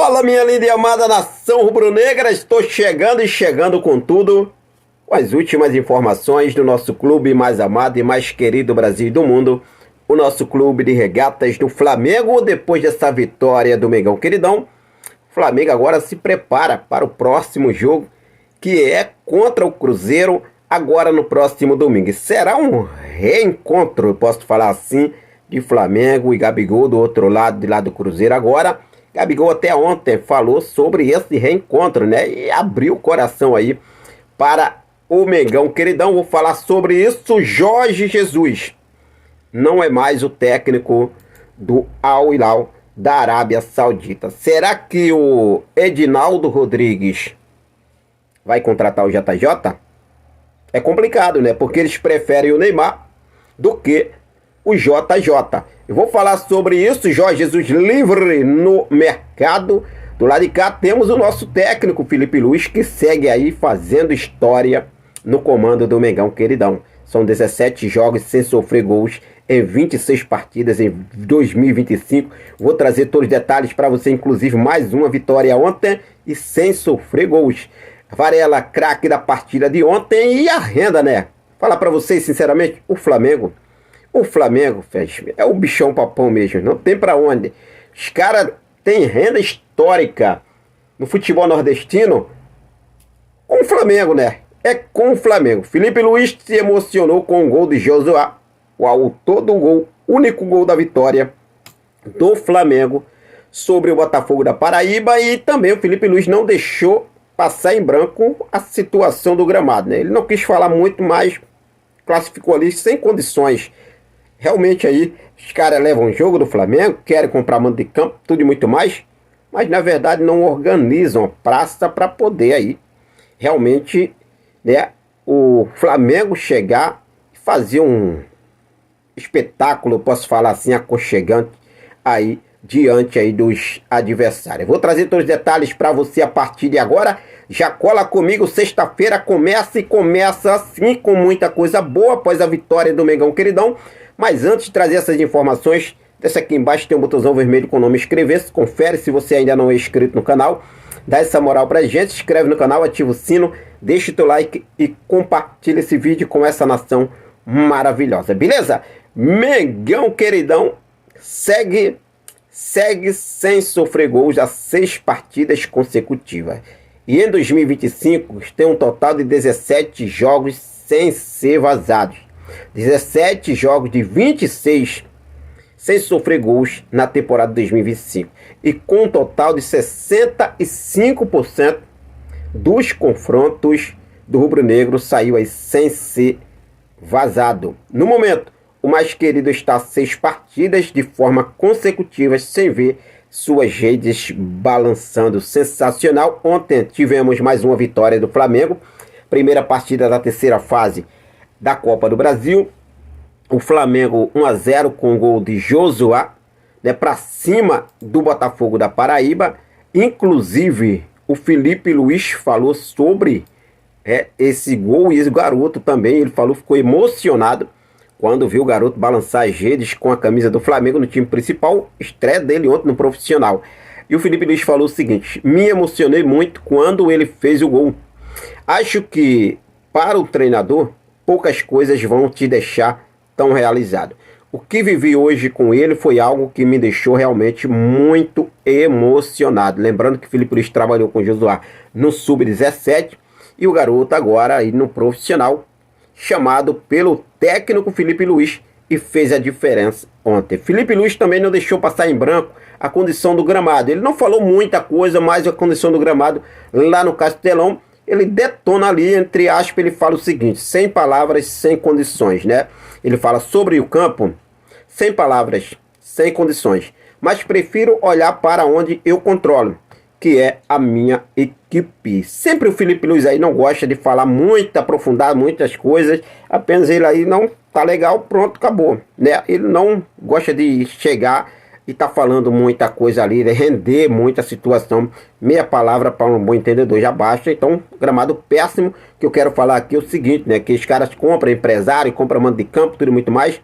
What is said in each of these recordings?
Fala, minha linda e amada nação rubro-negra, estou chegando e chegando com tudo, com as últimas informações do nosso clube mais amado e mais querido do Brasil e do mundo, o nosso clube de regatas do Flamengo. Depois dessa vitória do Mengão queridão, o Flamengo agora se prepara para o próximo jogo, que é contra o Cruzeiro, agora no próximo domingo. Será um reencontro, eu posso falar assim, de Flamengo e Gabigol do outro lado, de lá do Cruzeiro agora. Gabigol até ontem falou sobre esse reencontro, né? E abriu o coração aí para o Mengão queridão. Vou falar sobre isso. Jorge Jesus não é mais o técnico do Al Hilal da Arábia Saudita. Será que o Edinaldo Rodrigues vai contratar o JJ? É complicado, né? Porque eles preferem o Neymar do que o JJ. Eu vou falar sobre isso. Jorge Jesus livre no mercado. Do lado de cá temos o nosso técnico Felipe Luiz, que segue aí fazendo história no comando do Mengão queridão. São 17 jogos sem sofrer gols em 26 partidas em 2025. Vou trazer todos os detalhes para você, inclusive mais uma vitória ontem e sem sofrer gols. Varela, craque da partida de ontem. E a renda, né? Falar para vocês sinceramente, o Flamengo, é o bichão papão mesmo, não tem pra onde. Os caras têm renda histórica no futebol nordestino com o Flamengo, né? É com o Flamengo. Felipe Luiz se emocionou com o gol de Josué, o autor do gol, único gol da vitória do Flamengo sobre o Botafogo da Paraíba. E também o Felipe Luiz não deixou passar em branco a situação do gramado, né? Ele não quis falar muito, mas classificou ali sem condições. Realmente aí, os caras levam o jogo do Flamengo, querem comprar mando de campo, tudo e muito mais, mas na verdade não organizam a praça para poder aí, realmente, né, o Flamengo chegar e fazer um espetáculo, posso falar assim, aconchegante aí, diante aí dos adversários. Vou trazer todos os detalhes para você a partir de agora. Já cola comigo, sexta-feira começa e começa assim, com muita coisa boa após a vitória do Mengão queridão. Mas antes de trazer essas informações, desce aqui embaixo, tem um botãozão vermelho com o nome inscrever-se. Confere se você ainda não é inscrito no canal. Dá essa moral pra gente, se inscreve no canal, ativa o sino, deixa o teu like e compartilha esse vídeo com essa nação maravilhosa, beleza? Mengão queridão segue sem sofrer gols há 6 partidas consecutivas. E em 2025 tem um total de 17 jogos sem ser vazados. 17 jogos de 26 sem sofrer gols na temporada de 2025. E com um total de 65% dos confrontos do rubro-negro saiu aí sem ser vazado. No momento, o mais querido está a 6 partidas de forma consecutiva sem ver suas redes balançando. Sensacional. Ontem tivemos mais uma vitória do Flamengo. Primeira partida da terceira fase da Copa do Brasil. O Flamengo 1-0 com o gol de Josué, né, para cima do Botafogo da Paraíba. Inclusive o Felipe Luiz falou sobre esse gol, e esse garoto também, ele falou, ficou emocionado quando viu o garoto balançar as redes com a camisa do Flamengo no time principal. Estreia dele ontem no profissional. E o Felipe Luiz falou o seguinte: me emocionei muito quando ele fez o gol. Acho que para o treinador poucas coisas vão te deixar tão realizado. O que vivi hoje com ele foi algo que me deixou realmente muito emocionado. Lembrando que Felipe Luiz trabalhou com o Josué no Sub-17 e o garoto agora aí no profissional, chamado pelo técnico Felipe Luiz, e fez a diferença ontem. Felipe Luiz também não deixou passar em branco a condição do gramado. Ele não falou muita coisa, mas a condição do gramado lá no Castelão, ele detona ali, entre aspas, ele fala o seguinte: sem palavras, sem condições, né? Ele fala sobre o campo, sem palavras, sem condições, mas prefiro olhar para onde eu controlo, que é a minha equipe. Sempre o Felipe Luiz aí não gosta de falar muito, aprofundar muitas coisas, apenas ele aí não tá legal, pronto, acabou, né? Ele não gosta de chegar e tá falando muita coisa ali, render muita situação. Meia palavra para um bom entendedor já basta. Então, gramado péssimo. Que eu quero falar aqui é o seguinte, né? Que os caras compram empresário, compram mando de campo, tudo e muito mais,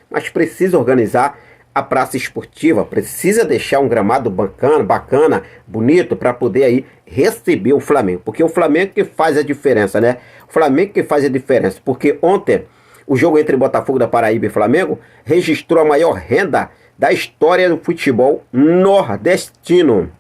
mas precisa organizar a praça esportiva precisa deixar um gramado bacana, bonito, para poder aí receber o Flamengo. Porque o Flamengo que faz a diferença, né? O Flamengo que faz a diferença. Porque ontem, o jogo entre Botafogo da Paraíba e Flamengo registrou a maior renda da história do futebol nordestino.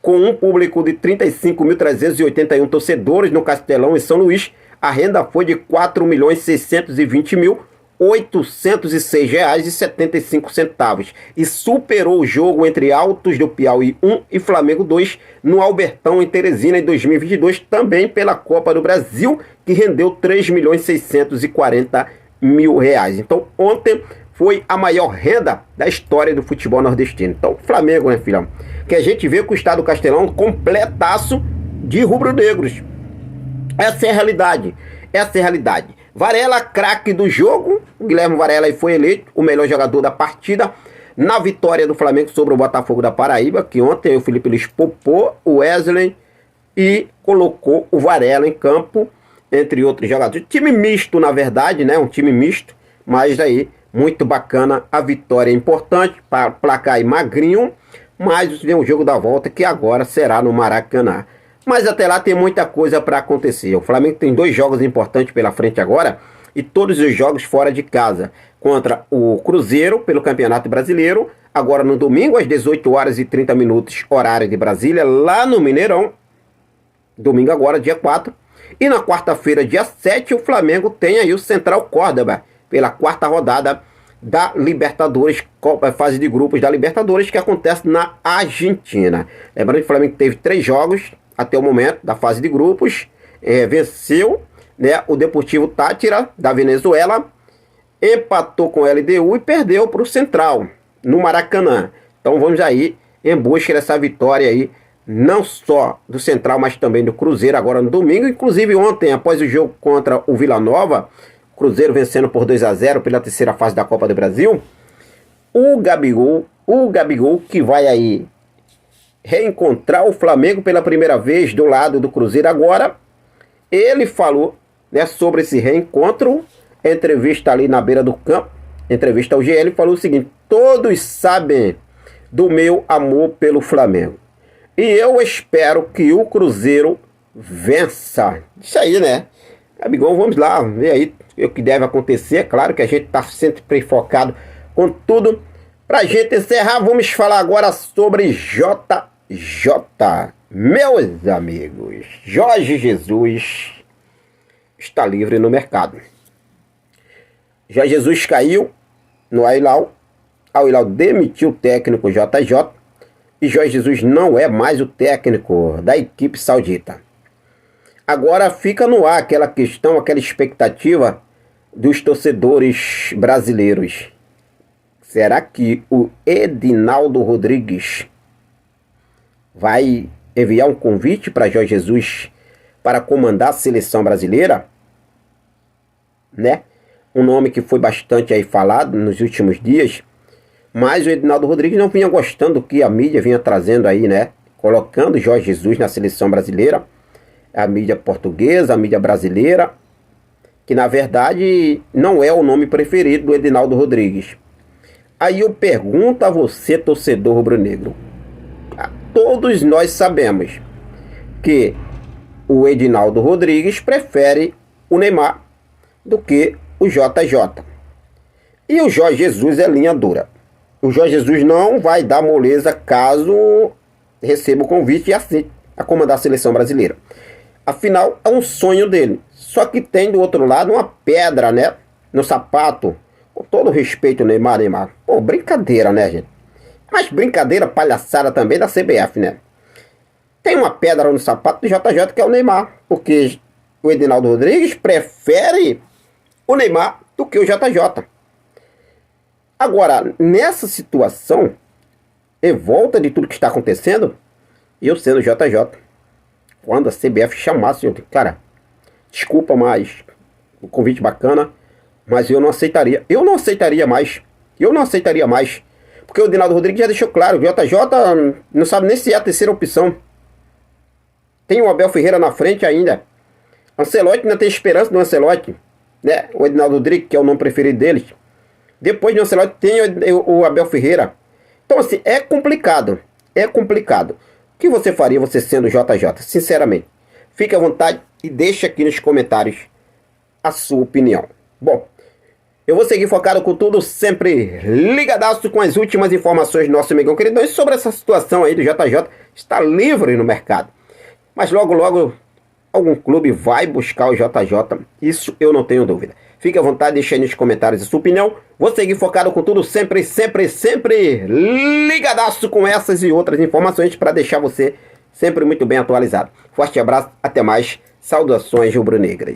Com um público de 35.381 torcedores no Castelão em São Luís, a renda foi de R$ 4.620.806,75 e superou o jogo entre Altos do Piauí 1 e Flamengo 2 no Albertão em Teresina em 2022, também pela Copa do Brasil, que rendeu R$ 3.640.000. Então ontem foi a maior renda da história do futebol nordestino. Então Flamengo, né, filhão? Que a gente vê com o estado do Castelão completaço de rubro-negros. Essa é a realidade. Essa é a realidade. Varela, craque do jogo. O Guilherme Varela foi eleito o melhor jogador da partida na vitória do Flamengo sobre o Botafogo da Paraíba, que ontem o Felipe Luiz poupou o Wesley e colocou o Varela em campo, entre outros jogadores. Time misto, na verdade, né? Um time misto, mas daí muito bacana a vitória. É importante para placar aí magrinho, mas vem o jogo da volta que agora será no Maracanã. Mas até lá tem muita coisa para acontecer. O Flamengo tem 2 jogos importantes pela frente agora, e todos os jogos fora de casa. Contra o Cruzeiro pelo Campeonato Brasileiro, agora no domingo às 18h30, horário de Brasília, lá no Mineirão. Domingo agora, dia 4. E na quarta-feira, dia 7, o Flamengo tem aí o Central Córdoba, pela 4ª rodada da Libertadores, fase de grupos da Libertadores, que acontece na Argentina. Lembrando que o Flamengo teve 3 jogos até o momento da fase de grupos, venceu, né, o Deportivo Táchira da Venezuela, empatou com o LDU e perdeu para o Central no Maracanã. Então vamos aí em busca dessa vitória aí, não só do Central, mas também do Cruzeiro agora no domingo. Inclusive ontem, após o jogo contra o Vila Nova, Cruzeiro vencendo por 2-0 pela 3ª fase da Copa do Brasil, o Gabigol que vai aí reencontrar o Flamengo pela primeira vez do lado do Cruzeiro agora, ele falou, né, sobre esse reencontro, entrevista ali na beira do campo, entrevista ao GL, falou o seguinte: todos sabem do meu amor pelo Flamengo, e eu espero que o Cruzeiro vença. Isso aí, né? Gabigol, vamos lá, ver aí o que deve acontecer. Claro que a gente está sempre focado com tudo. Pra gente encerrar, vamos falar agora sobre JJ. Meus amigos, Jorge Jesus está livre no mercado. Jorge Jesus caiu no Al-Hilal. Al-Hilal demitiu o técnico JJ. E Jorge Jesus não é mais o técnico da equipe saudita. Agora fica no ar aquela questão, aquela expectativa dos torcedores brasileiros. Será que o Edinaldo Rodrigues vai enviar um convite para Jorge Jesus para comandar a seleção brasileira? Né? Um nome que foi bastante aí falado nos últimos dias, mas o Edinaldo Rodrigues não vinha gostando do que a mídia vinha trazendo aí, né? Colocando Jorge Jesus na seleção brasileira, a mídia portuguesa, a mídia brasileira, que na verdade não é o nome preferido do Edinaldo Rodrigues. Aí eu pergunto a você, torcedor rubro-negro, todos nós sabemos que o Edinaldo Rodrigues prefere o Neymar do que o JJ. E o Jorge Jesus é linha dura. O Jorge Jesus não vai dar moleza caso receba o convite e aceite a comandar a seleção brasileira. Afinal, é um sonho dele. Só que tem do outro lado uma pedra, né, no sapato. Com todo respeito, Neymar. Pô, brincadeira, né, gente? Mas brincadeira, palhaçada também da CBF, né? Tem uma pedra no sapato do JJ, que é o Neymar. Porque o Edinaldo Rodrigues prefere o Neymar do que o JJ. Agora, nessa situação, em volta de tudo que está acontecendo, eu sendo JJ, quando a CBF chamasse, eu digo, cara, desculpa, mas o convite bacana, mas eu não aceitaria. Eu não aceitaria mais. Porque o Edinaldo Rodrigues já deixou claro, o JJ não sabe nem se é a terceira opção. Tem o Abel Ferreira na frente ainda. Ancelotti ainda tem esperança do Ancelotti, né? O Edinaldo Rodrigues, que é o nome preferido deles. Depois de Ancelotti tem o Abel Ferreira. Então assim, é complicado. É complicado. O que você faria você sendo JJ? Sinceramente. Fique à vontade e deixe aqui nos comentários a sua opinião. Bom, eu vou seguir focado com tudo, sempre ligadaço com as últimas informações do nosso amigão querido. E sobre essa situação aí do JJ, está livre no mercado. Mas logo, logo, algum clube vai buscar o JJ. Isso eu não tenho dúvida. Fique à vontade, deixe aí nos comentários a sua opinião. Vou seguir focado com tudo, sempre ligadaço com essas e outras informações para deixar você sempre muito bem atualizado. Forte abraço, até mais. Saudações rubro-negras.